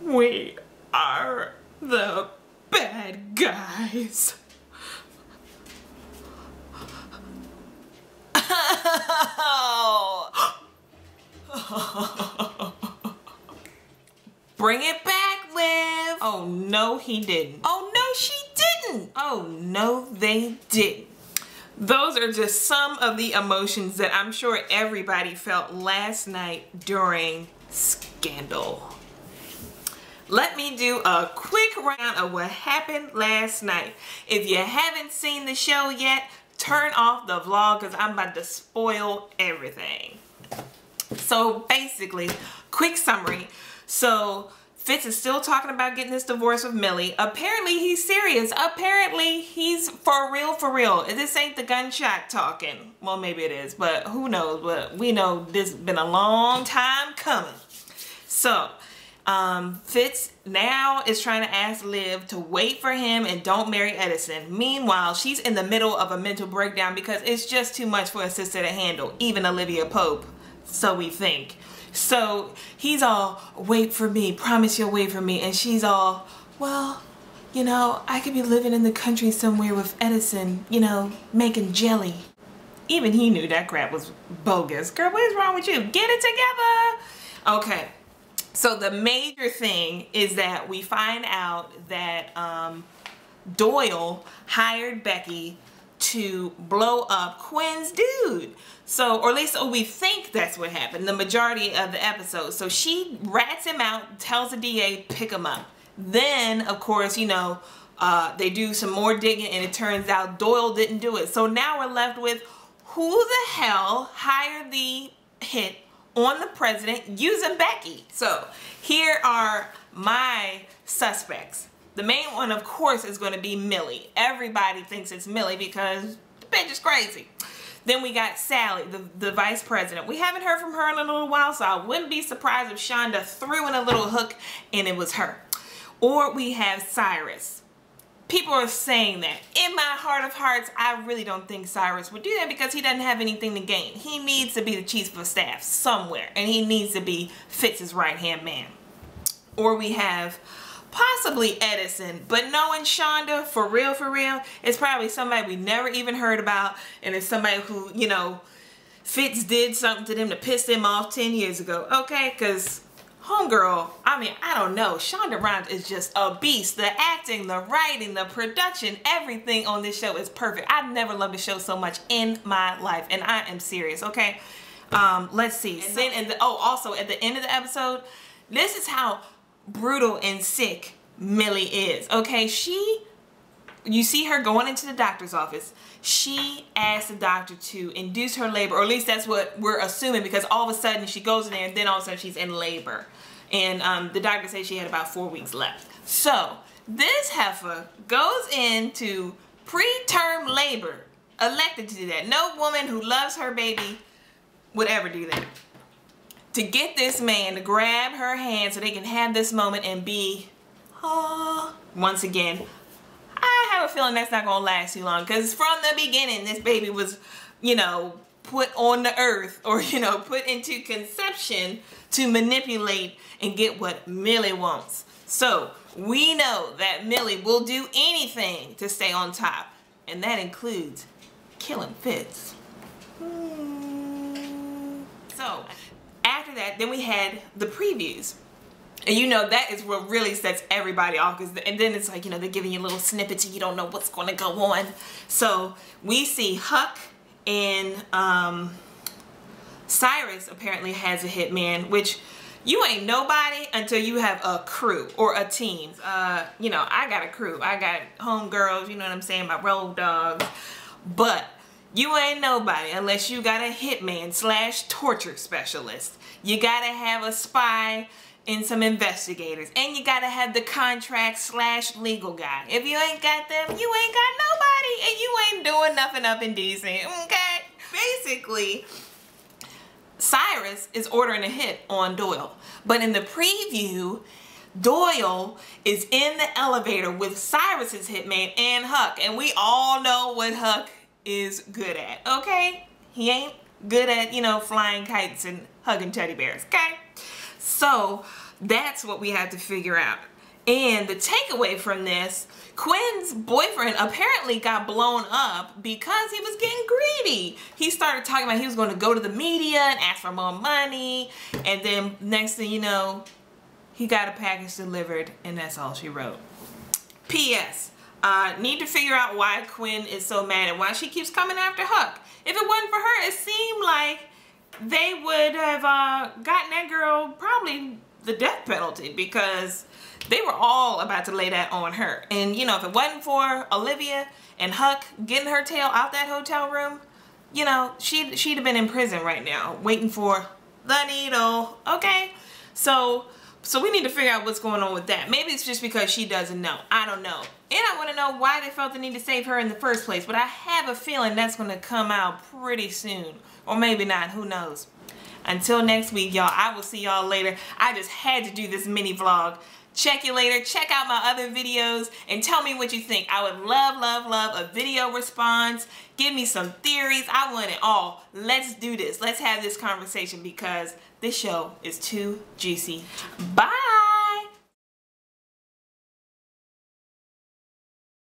We are the bad guys. Bring it back, Liv. Oh, no, he didn't. Oh, no, she didn't. Oh, no, they didn't. Those are just some of the emotions that I'm sure everybody felt last night during Scandal. Let me do a quick round of what happened last night. If you haven't seen the show yet, turn off the vlog because I'm about to spoil everything. So basically, quick summary. So Fitz is still talking about getting this divorce with Millie. Apparently he's serious. Apparently he's for real, for real. This ain't the gunshot talking. Well, maybe it is, but who knows? But we know this has been a long time coming. So Fitz now is trying to ask Liv to wait for him and don't marry Edison. Meanwhile, she's in the middle of a mental breakdown because it's just too much for a sister to handle, even Olivia Pope, so we think. So he's all, wait for me, promise you'll wait for me. And she's all, well, you know, I could be living in the country somewhere with Edison, you know, making jelly. Even he knew that crap was bogus. Girl, what is wrong with you? Get it together. Okay. So the major thing is that we find out that Doyle hired Becky to blow up Quinn's dude. So, or at least we think that's what happened the majority of the episode. So she rats him out, tells the DA, pick him up. Then, of course, you know, they do some more digging and it turns out Doyle didn't do it. So now we're left with who the hell hired the hit on the president using Becky? So here are my suspects. The main one, of course, is going to be Millie. Everybody thinks it's Millie because the bitch is crazy. Then we got Sally, the vice president. We haven't heard from her in a little while, so I wouldn't be surprised if Shonda threw in a little hook and it was her. Or we have Cyrus. People are saying that. In my heart of hearts, I really don't think Cyrus would do that because he doesn't have anything to gain. He needs to be the chief of staff somewhere, and he needs to be Fitz's right-hand man. Or we have possibly Edison, but knowing Shonda, for real, it's probably somebody we never even heard about, and it's somebody who, you know, Fitz did something to them to piss them off 10 years ago, okay? Because homegirl, I mean, I don't know. Shonda Rhimes is just a beast. The acting, the writing, the production, everything on this show is perfect. I've never loved a show so much in my life, and I am serious, okay? Let's see. Also, at the end of the episode, this is how brutal and sick Millie is, okay? You see her going into the doctor's office. She asked the doctor to induce her labor, or at least that's what we're assuming, because all of a sudden she goes in there and then all of a sudden she's in labor. And the doctor said she had about 4 weeks left. So this heifer goes into preterm labor, elected to do that. No woman who loves her baby would ever do that. To get this man to grab her hand so they can have this moment and be, once again, I have a feeling that's not going to last too long, because from the beginning, this baby was, you know, put on the earth, or, you know, put into conception to manipulate and get what Millie wants. So we know that Millie will do anything to stay on top, and that includes killing Fitz. So after that, then we had the previews. And you know, that is what really sets everybody off. And then it's like, you know, they're giving you little snippets and you don't know what's going to go on. So we see Huck and Cyrus apparently has a hitman, which you ain't nobody until you have a crew or a team. You know, I got a crew. I got homegirls, you know what I'm saying, my road dogs. But you ain't nobody unless you got a hitman / torture specialist. You gotta have a spy and some investigators. And you gotta have the contract / legal guy. If you ain't got them, you ain't got nobody. And you ain't doing nothing up and decent, okay? Basically, Cyrus is ordering a hit on Doyle. But in the preview, Doyle is in the elevator with Cyrus's hitman and Huck. And we all know what Huck is good at, okay? He ain't good at, you know, flying kites and hugging teddy bears, okay? So That's what we have to figure out. And the takeaway from this, Quinn's boyfriend apparently got blown up because he was getting greedy. He started talking about he was going to go to the media and ask for more money. And then next thing you know, he got a package delivered, and that's all she wrote. P.S. Need to figure out why Quinn is so mad and why she keeps coming after Huck. If it wasn't for her, it seemed like they would have gotten that girl probably the death penalty, because they were all about to lay that on her. And you know, if it wasn't for Olivia and Huck getting her tail out that hotel room, you know, she'd have been in prison right now waiting for the needle. Okay, so we need to figure out what's going on with that. Maybe it's just because she doesn't know. I don't know. And I want to know why they felt the need to save her in the first place. But I have a feeling that's going to come out pretty soon. Or maybe not. Who knows? Until next week, y'all. I will see y'all later. I just had to do this mini vlog. Check you later. Check out my other videos and tell me what you think. I would love, love, love a video response. Give me some theories. I want it all. Let's do this. Let's have this conversation because this show is too juicy. Bye.